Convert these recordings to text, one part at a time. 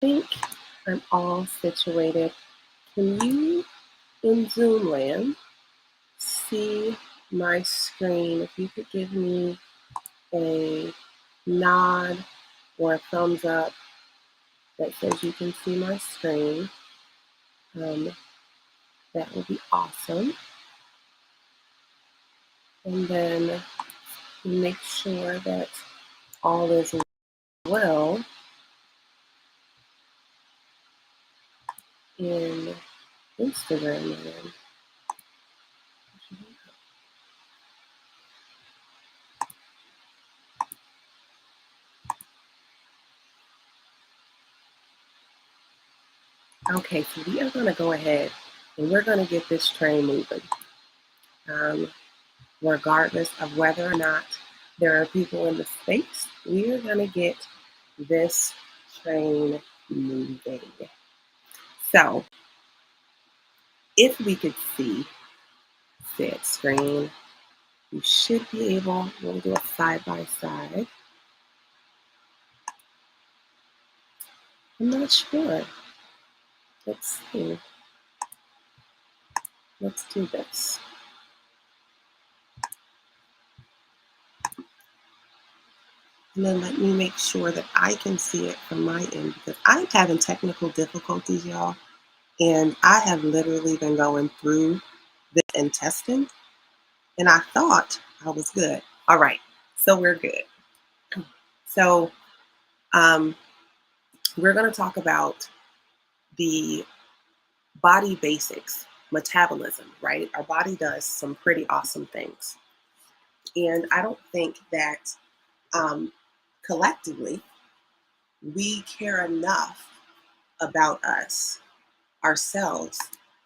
Think I'm all situated. Can you, in Zoom land, see my screen? If you could give me a nod or a thumbs up that says you can see my screen, um, that would be awesome. And then make sure that all is well in Instagram land. Okay, so we are going to go ahead and we're going to get this train moving. Regardless of whether or not there are people in the space, we are going to get this train moving. So, if we could see said screen, you should be able, we'll do a side by side. I'm not sure. Let's see. Let's do this. And then let me make sure that I can see it from my end because I'm having technical difficulties, y'all. And I have literally been going through this and testing, and I thought I was good. All right, so we're good. So we're going to talk about the body basics, metabolism, right? Our body does some pretty awesome things. And I don't think that collectively we care enough about ourselves,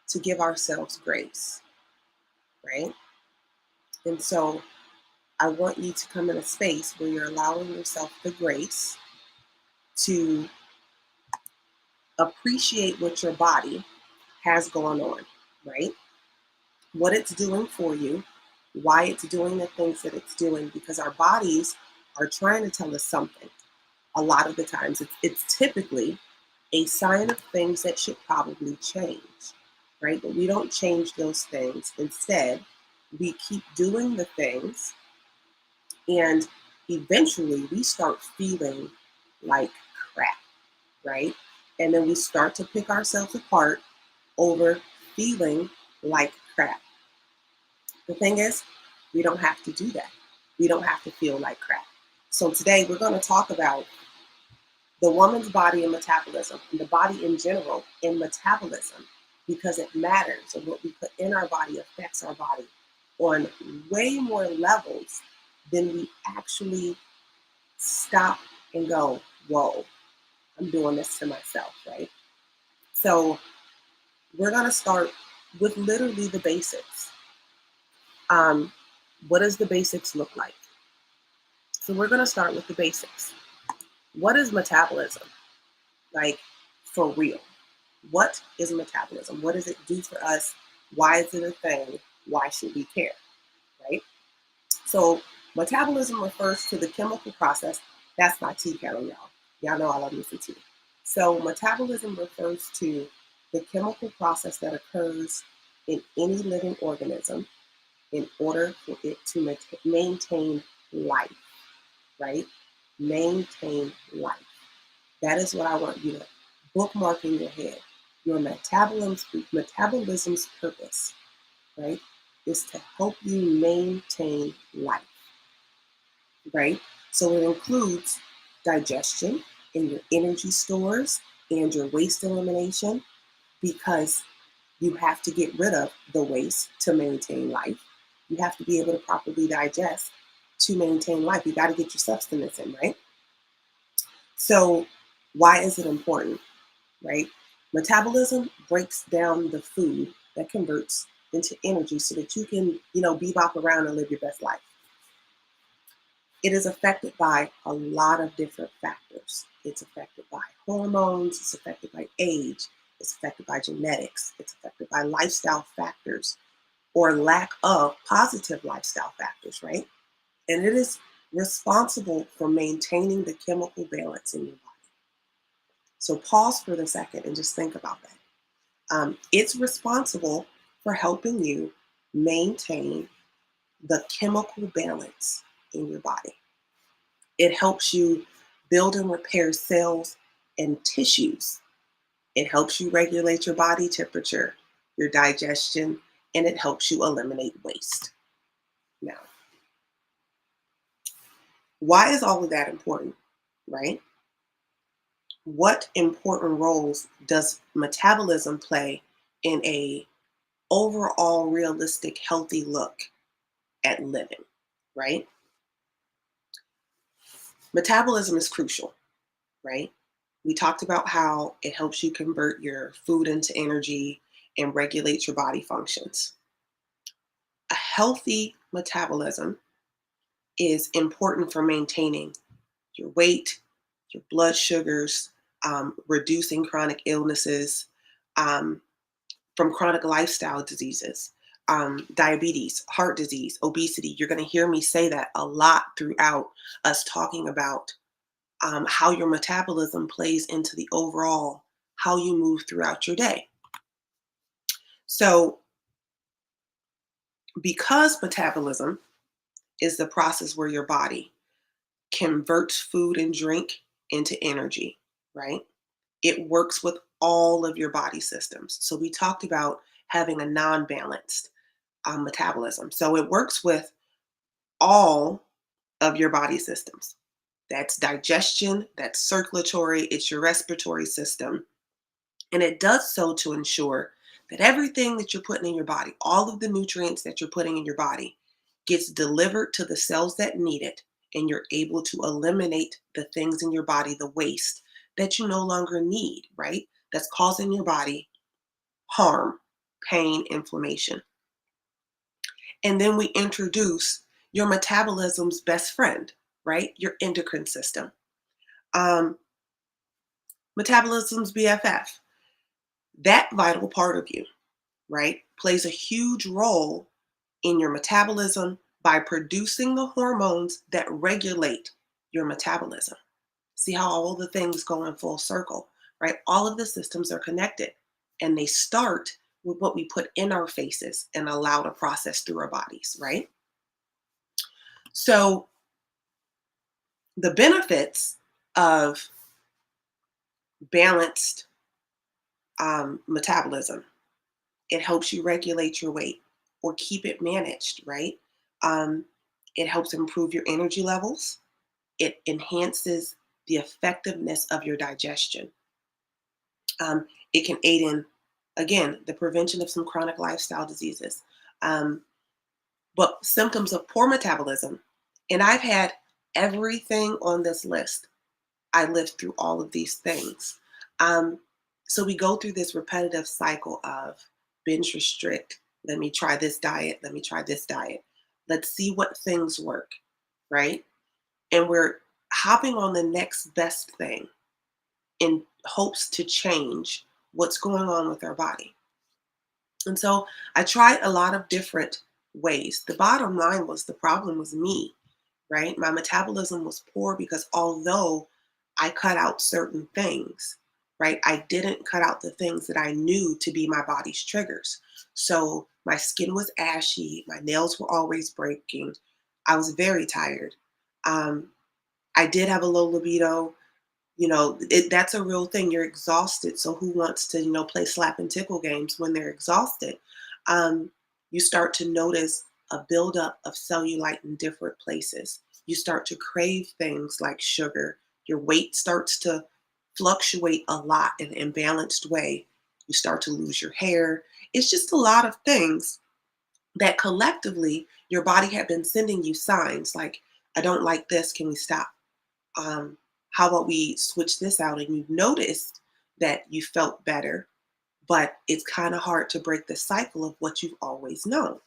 to give ourselves grace, right? And so I want you to come in a space where you're allowing yourself the grace to appreciate what your body has going on, right? What it's doing for you, why it's doing the things that it's doing, because our bodies are trying to tell us something. A lot of the times, it's typically a sign of things that should probably change, right? But we don't change those things. Instead, we keep doing the things, and eventually we start feeling like crap, right? And then we start to pick ourselves apart over feeling like crap. The thing is, we don't have to do that. We don't have to feel like crap. So today we're going to talk about the woman's body and metabolism, and the body in general in metabolism, because it matters, and what we put in our body affects our body on way more levels than we actually stop and go, whoa, I'm doing this to myself, right? So we're going to start with literally the basics. What does the basics look like? So we're going to start with the basics. What is metabolism? Like, for real. What is metabolism? What does it do for us? Why is it a thing? Why should we care, right? So metabolism refers to the chemical process. That's my tea kettle, y'all. Y'all know I love me some tea. So metabolism refers to the chemical process that occurs in any living organism in order for it to maintain life, right? Maintain life. That is what I want you to bookmark in your head. Your metabolism's purpose, right, is to help you maintain life, right? So it includes digestion and your energy stores and your waste elimination, because you have to get rid of the waste to maintain life. You have to be able to properly digest to maintain life. You got to get your substance in, right? So why is it important, right? Metabolism breaks down the food that converts into energy so that you can, bebop around and live your best life. It is affected by a lot of different factors. It's affected by hormones, it's affected by age, it's affected by genetics, it's affected by lifestyle factors or lack of positive lifestyle factors, right? And it is responsible for maintaining the chemical balance in your body. So pause for the second and just think about that. It's responsible for helping you maintain the chemical balance in your body. It helps you build and repair cells and tissues. It helps you regulate your body temperature, your digestion, and it helps you eliminate waste. Now, why is all of that important, right? What important roles does metabolism play in a overall realistic healthy look at living, right? Metabolism is crucial, right? We talked about how it helps you convert your food into energy and regulates your body functions. A healthy metabolism is important for maintaining your weight, your blood sugars, reducing chronic illnesses, um, from chronic lifestyle diseases, diabetes, heart disease, obesity. You're going to hear me say that a lot throughout us talking about how your metabolism plays into the overall how you move throughout your day. So, because metabolism is the process where your body converts food and drink into energy, right? It works with all of your body systems. So, we talked about having a non balanced metabolism. So, it works with all of your body systems. That's digestion, that's circulatory, it's your respiratory system. And it does so to ensure that everything that you're putting in your body, all of the nutrients that you're putting in your body, gets delivered to the cells that need it. And you're able to eliminate the things in your body, the waste that you no longer need, right? That's causing your body harm, pain, inflammation. And then we introduce your metabolism's best friend, right? Your endocrine system. Um, Metabolism's BFF, that vital part of you, right, plays a huge role in your metabolism by producing the hormones that regulate your metabolism. See how all the things go in full circle, right? All of the systems are connected and they start with what we put in our faces and allow to process through our bodies, right? So, the benefits of balanced metabolism, it helps you regulate your weight or keep it managed, right? Um, it helps improve your energy levels. It enhances the effectiveness of your digestion. It can aid in, again, the prevention of some chronic lifestyle diseases. Um, but symptoms of poor metabolism, and I've had everything on this list. I lived through all of these things. Um, so we go through this repetitive cycle of binge restrict. Let me try this diet. Let me try this diet. Let's see what things work, right? And we're hopping on the next best thing in hopes to change what's going on with our body. And so I tried a lot of different ways. The bottom line was the problem was me, right? My metabolism was poor because although I cut out certain things, right, I didn't cut out the things that I knew to be my body's triggers. So my skin was ashy, my nails were always breaking, I was very tired. Um, I did have a low libido. That's a real thing. You're exhausted. So who wants to, play slap and tickle games when they're exhausted? Um, you start to notice a buildup of cellulite in different places. You start to crave things like sugar. Your weight starts to fluctuate a lot in an imbalanced way. You start to lose your hair. It's just a lot of things that collectively your body had been sending you signs like, I don't like this. Can we stop? um, how about we switch this out? And you've noticed that you felt better, but it's kind of hard to break the cycle of what you've always known,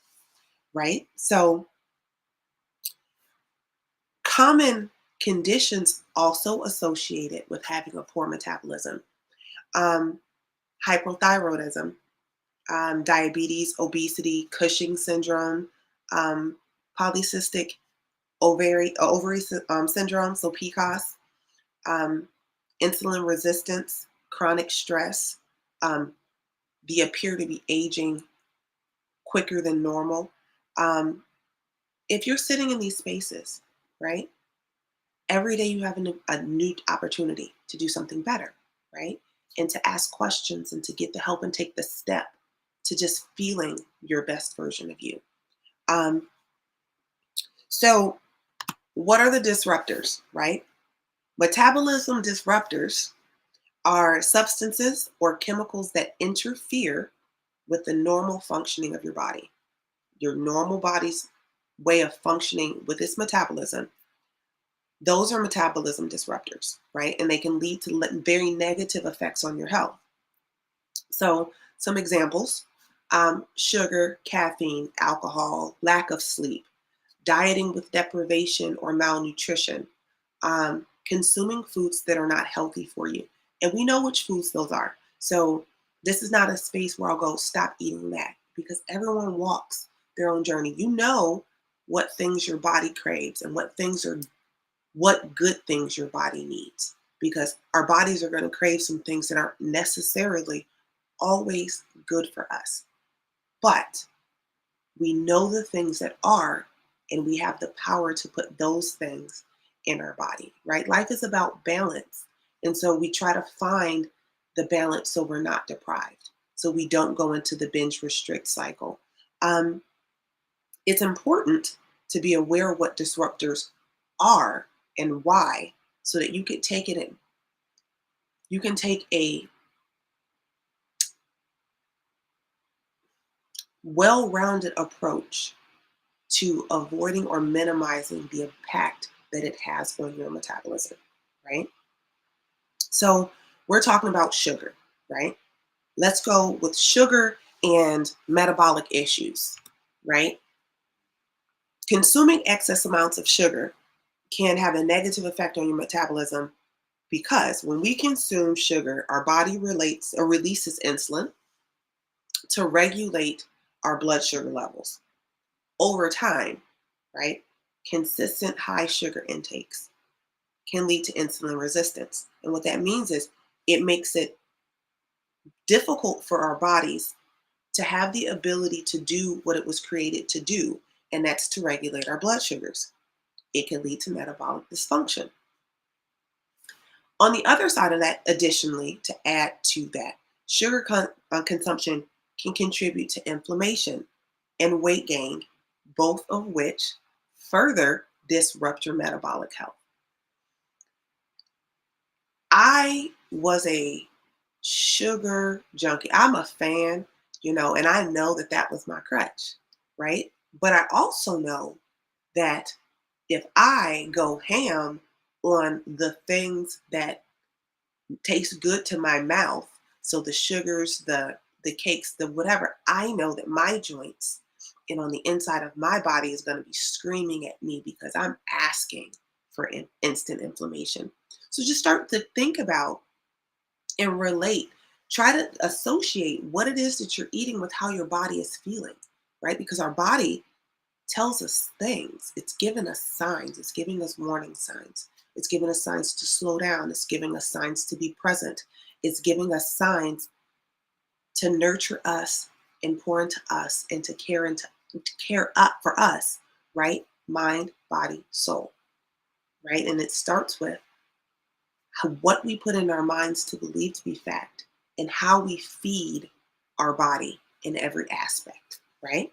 right? So, common conditions also associated with having a poor metabolism, um, hypothyroidism, diabetes, obesity, Cushing syndrome, um, polycystic ovary syndrome, so PCOS, um, insulin resistance, chronic stress, um, the appear to be aging quicker than normal. Um, if you're sitting in these spaces, right, every day you have a new opportunity to do something better, right? And to ask questions and to get the help and take the step to just feeling your best version of you. Um, so, what are the disruptors, right? Metabolism disruptors are substances or chemicals that interfere with the normal functioning of your body. Your normal body's way of functioning with its metabolism, those are metabolism disruptors, right? And they can lead to very negative effects on your health. So, some examples: sugar, caffeine, alcohol, lack of sleep, dieting with deprivation or malnutrition, consuming foods that are not healthy for you. And we know which foods those are. So, this is not a space where I'll go stop eating that, because everyone walks their own journey. You know what things your body craves and what good things your body needs, because our bodies are going to crave some things that aren't necessarily always good for us. But we know the things that are, and we have the power to put those things in our body, right? Life is about balance. And so we try to find the balance so we're not deprived, so we don't go into the binge restrict cycle. Um, it's important to be aware of what disruptors are and why, so that you can take it in. You can take a well-rounded approach to avoiding or minimizing the impact that it has on your metabolism, right? So we're talking about sugar, right? Let's go with sugar and metabolic issues, right? Consuming excess amounts of sugar can have a negative effect on your metabolism, because when we consume sugar, our body relates or releases insulin to regulate our blood sugar levels. Over time, right? Consistent high sugar intakes can lead to insulin resistance. And what that means is it makes it difficult for our bodies to have the ability to do what it was created to do, and that's to regulate our blood sugars. It can lead to metabolic dysfunction. On the other side of that, additionally, to add to that, sugar consumption can contribute to inflammation and weight gain, both of which further disrupt your metabolic health. I was a sugar junkie. I'm a fan, and I know that that was my crutch, right? But I also know that if I go ham on the things that taste good to my mouth, so the sugars, the cakes, the whatever, I know that my joints and on the inside of my body is going to be screaming at me, because I'm asking for instant inflammation. So just start to think about and relate. Try to associate what it is that you're eating with how your body is feeling, right? Because our body tells us things. It's giving us signs. It's giving us warning signs. It's giving us signs to slow down. It's giving us signs to be present. It's giving us signs to nurture us and pour into us and to care up for us, right? Mind, body, soul, right? And it starts with what we put in our minds to believe to be fact, and how we feed our body in every aspect, right?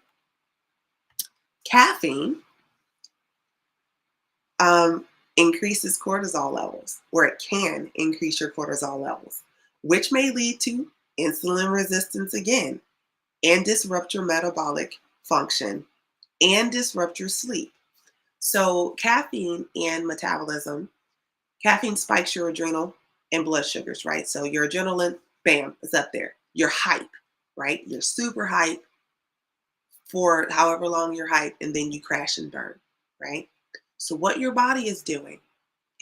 Caffeine increases cortisol levels, or it can increase your cortisol levels, which may lead to insulin resistance again, and disrupt your metabolic function, and disrupt your sleep. So, caffeine and metabolism. Caffeine spikes your adrenal and blood sugars, right? So your adrenaline, bam, is up there. Your hype, right? You're super hype for however long you're hype, and then you crash and burn, right? So what your body is doing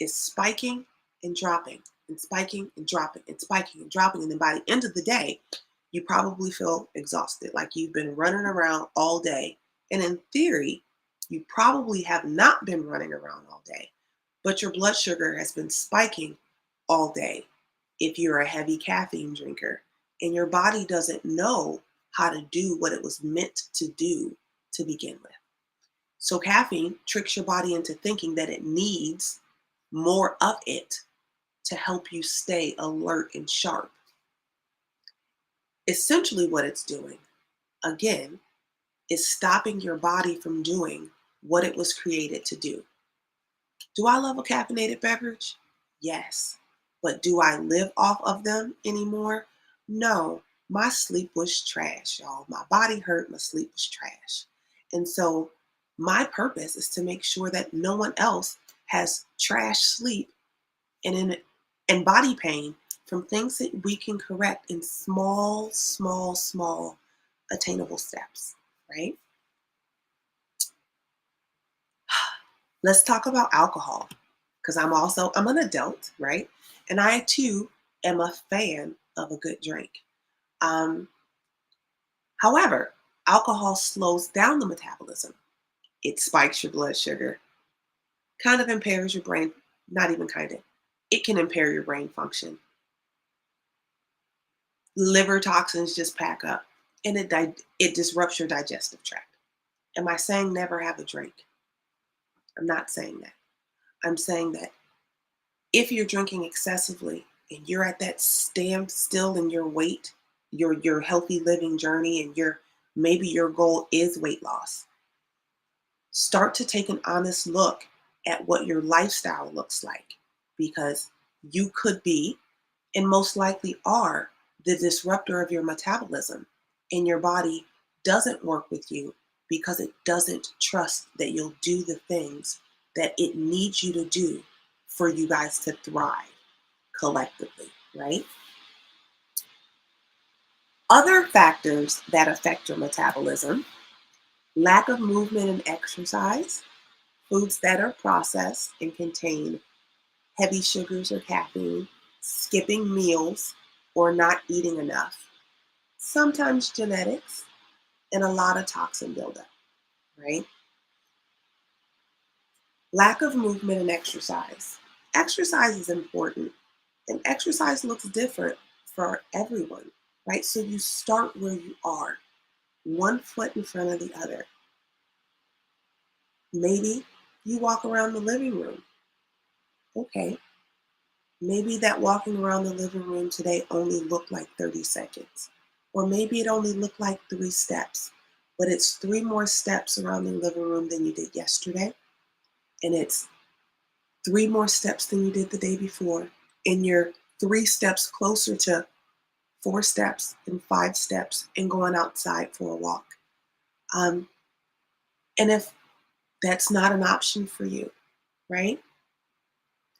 is spiking and dropping, and spiking and dropping, and spiking and dropping. And then by the end of the day, you probably feel exhausted, like you've been running around all day. And in theory, you probably have not been running around all day, but your blood sugar has been spiking all day if you're a heavy caffeine drinker and your body doesn't know how to do what it was meant to do to begin with. So caffeine tricks your body into thinking that it needs more of it to help you stay alert and sharp. Essentially, what it's doing, again, is stopping your body from doing what it was created to do. Do I love a caffeinated beverage? Yes. But do I live off of them anymore? No. My sleep was trash, y'all. My body hurt, my sleep was trash. And so my purpose is to make sure that no one else has trash sleep and body pain from things that we can correct in small, small, small attainable steps, right? Let's talk about alcohol because I'm an adult, right? And I too am a fan of a good drink. Um, However, alcohol slows down the metabolism. It spikes your blood sugar, kind of impairs your brain, not even kind of. It can impair your brain function. Liver toxins just pack up and it disrupts your digestive tract. Am I saying never have a drink? I'm not saying that. I'm saying that if you're drinking excessively and you're at that standstill in your weight, your healthy living journey, and maybe your goal is weight loss, start to take an honest look at what your lifestyle looks like because you could be and most likely are the disruptor of your metabolism, and your body doesn't work with you because it doesn't trust that you'll do the things that it needs you to do for you guys to thrive collectively, right? Other factors that affect your metabolism: lack of movement and exercise, foods that are processed and contain heavy sugars or caffeine, skipping meals or not eating enough, sometimes genetics, and a lot of toxin buildup, right? Lack of movement and exercise. Exercise is important, and exercise looks different for everyone, right? So you start where you are, one foot in front of the other. Maybe you walk around the living room. Okay. Maybe that walking around the living room today only looked like 30 seconds. Or maybe it only looked like 3 steps, but it's 3 more steps around the living room than you did yesterday. And it's 3 more steps than you did the day before. And you're 3 steps closer to 4 steps and 5 steps and going outside for a walk. Um, and if that's not an option for you, right?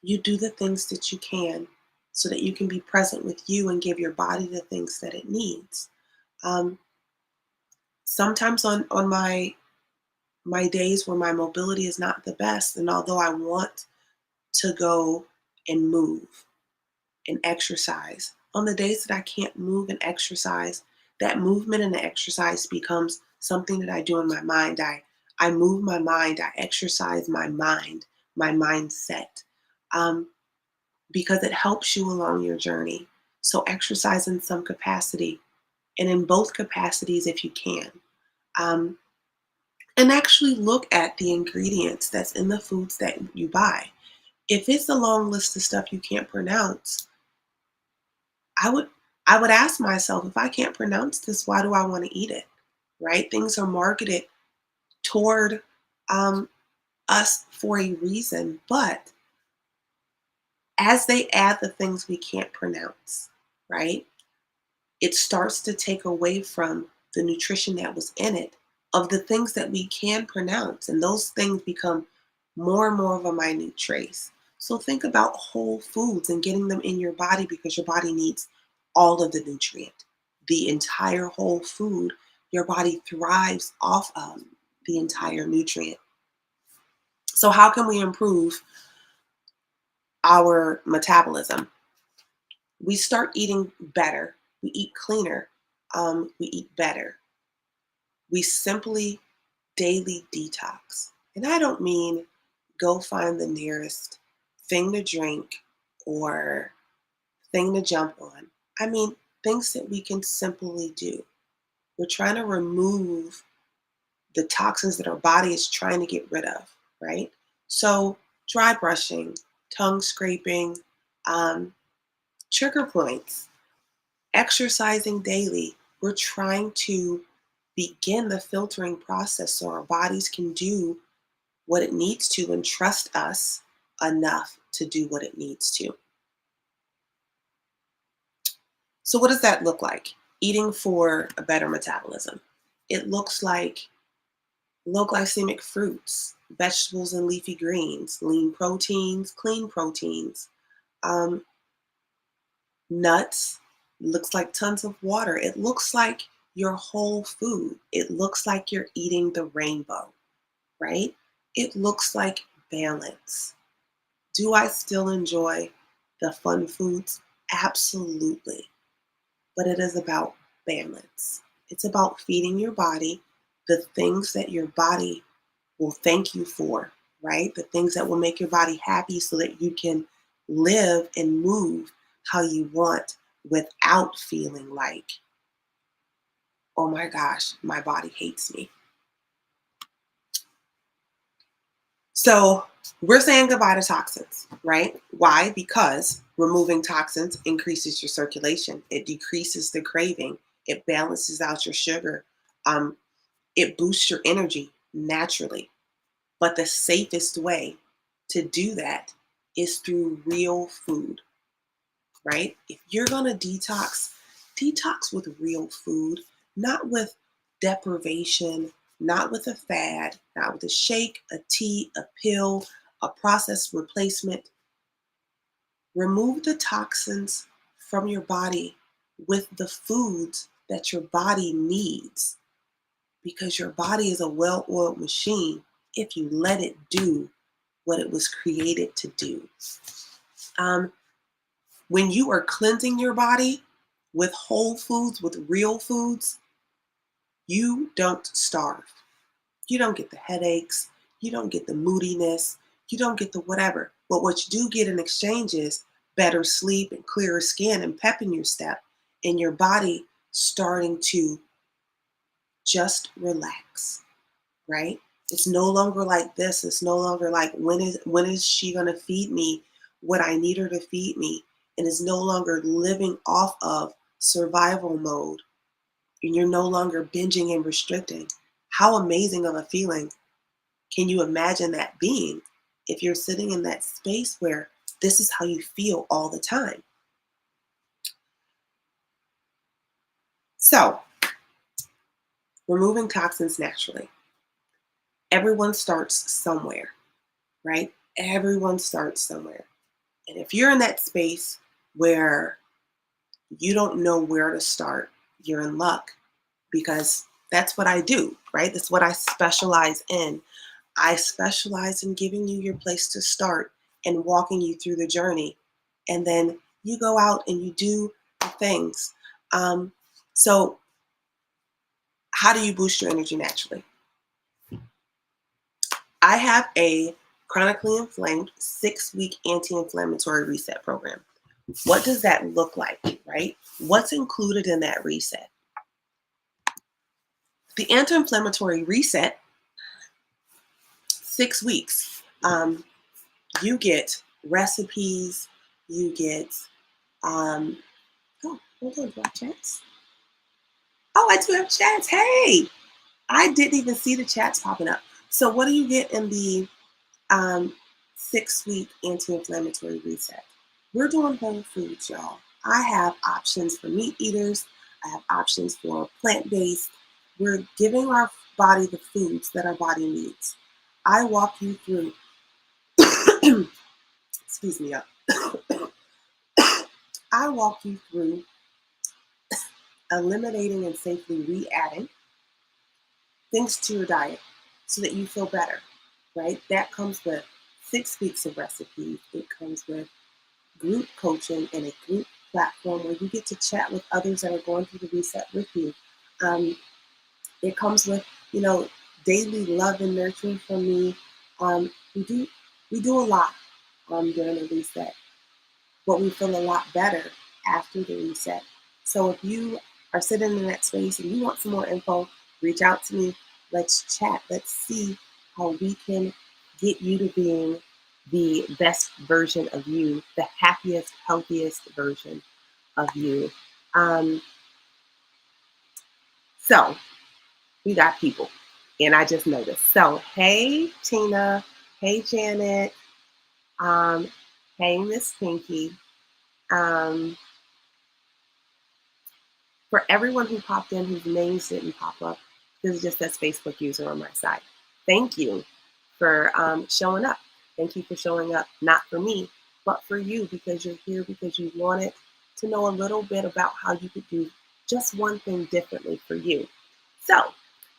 You do the things that you can so that you can be present with you and give your body the things that it needs. Um, Sometimes on my days where my mobility is not the best, and although I want to go and move and exercise, on the days that I can't move and exercise, that movement and the exercise becomes something that I do in my mind. I move my mind, I exercise my mindset. Um, because it helps you along your journey. So exercise in some capacity and in both capacities if you can. Um, and actually look at the ingredients that's in the foods that you buy. If it's a long list of stuff you can't pronounce, I would I would ask myself, if I can't pronounce this, why do I want to eat it? Right? Things are marketed toward um, us for a reason, but as they add the things we can't pronounce, right? It starts to take away from the nutrition that was in it of the things that we can pronounce. And those things become more and more of a minute trace. So think about whole foods and getting them in your body because your body needs all of the nutrient. The entire whole food, your body thrives off of the entire nutrient. So how can we improve our metabolism? We start eating better. We eat cleaner. We eat better. We simply daily detox. And I don't mean go find the nearest thing to drink or thing to jump on. I mean, things that we can simply do. We're trying to remove the toxins that our body is trying to get rid of, right? So, dry brushing, tongue scraping, um, trigger points, exercising daily. We're trying to begin the filtering process so our bodies can do what it needs to and trust us enough to do what it needs to. So, what does that look like? Eating for a better metabolism. It looks like low glycemic fruits, vegetables and leafy greens, lean proteins, clean proteins, um, nuts. Looks like tons of water. It looks like your whole food. It looks like you're eating the rainbow, right? It looks like balance. Do I still enjoy the fun foods? Absolutely. But it is about balance. It's about feeding your body the things that your body will thank you for, right? The things that will make your body happy so that you can live and move how you want without feeling like, oh my gosh, my body hates me. So we're saying goodbye to toxins, right? Why? Because removing toxins increases your circulation. It decreases the craving. It balances out your sugar. Um, it boosts your energy naturally. But the safest way to do that is through real food, right? If you're going to detox, detox with real food, not with deprivation, not with a fad, not with a shake, a tea, a pill, a processed replacement. Remove the toxins from your body with the foods that your body needs because your body is a well-oiled machine if you let it do what it was created to do. Um, when you are cleansing your body with whole foods, with real foods, you don't starve. You don't get the headaches. You don't get the moodiness. You don't get the whatever. But what you do get in exchange is better sleep and clearer skin and pep in your step and your body starting to just relax, right? It's no longer like this. It's no longer like when is she gonna feed me what I need her to feed me? And it's no longer living off of survival mode. And you're no longer binging and restricting. How amazing of a feeling can you imagine that being if you're sitting in that space where this is how you feel all the time? So, removing toxins naturally. Everyone starts somewhere, right? Everyone starts somewhere. And if you're in that space where you don't know where to start, you're in luck because that's what I do, right? That's what I specialize in. I specialize in giving you your place to start and walking you through the journey. And then you go out and you do the things. So, how do you boost your energy naturally? I have a chronically inflamed 6-week anti-inflammatory reset program. What does that look like, right? What's included in that reset? The anti-inflammatory reset, 6 weeks. You get recipes, you get, oh, hold on, do I have chats? Oh, I do have chats. Hey, I didn't even see the chats popping up. So what do you get in the um, 6-week anti-inflammatory reset? We're doing whole foods, y'all. I have options for meat eaters. I have options for plant-based. We're giving our body the foods that our body needs. I walk you through, excuse me, I walk you through eliminating and safely re-adding things to your diet so that you feel better, right? That comes with 6 weeks of recipes. It comes with group coaching and a group platform where you get to chat with others that are going through the reset with you. It comes with, daily love and nurturing from me. We do a lot during the reset. but we feel a lot better after the reset. So if you are sitting in that space and you want some more info, reach out to me. Let's chat. Let's see how we can get you to being the best version of you, the happiest, healthiest version of you. Um, so we got people, and I just noticed. So hey Tina, hey Janet, um, hey Miss Pinky. Um, For everyone who popped in whose names didn't pop up, this is just that Facebook user on my side. Thank you for showing up. Thank you for showing up, not for me, but for you, because you're here because you wanted to know a little bit about how you could do just one thing differently for you. So,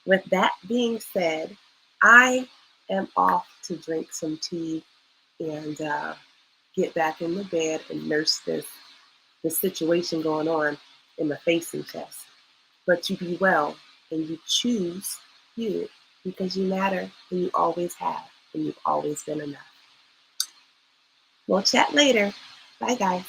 with that being said, I am off to drink some tea and get back in the bed and nurse this situation going on in my face and chest. But you be well and you choose you because you matter and you always have and you've always been enough. We'll chat later. Bye, guys.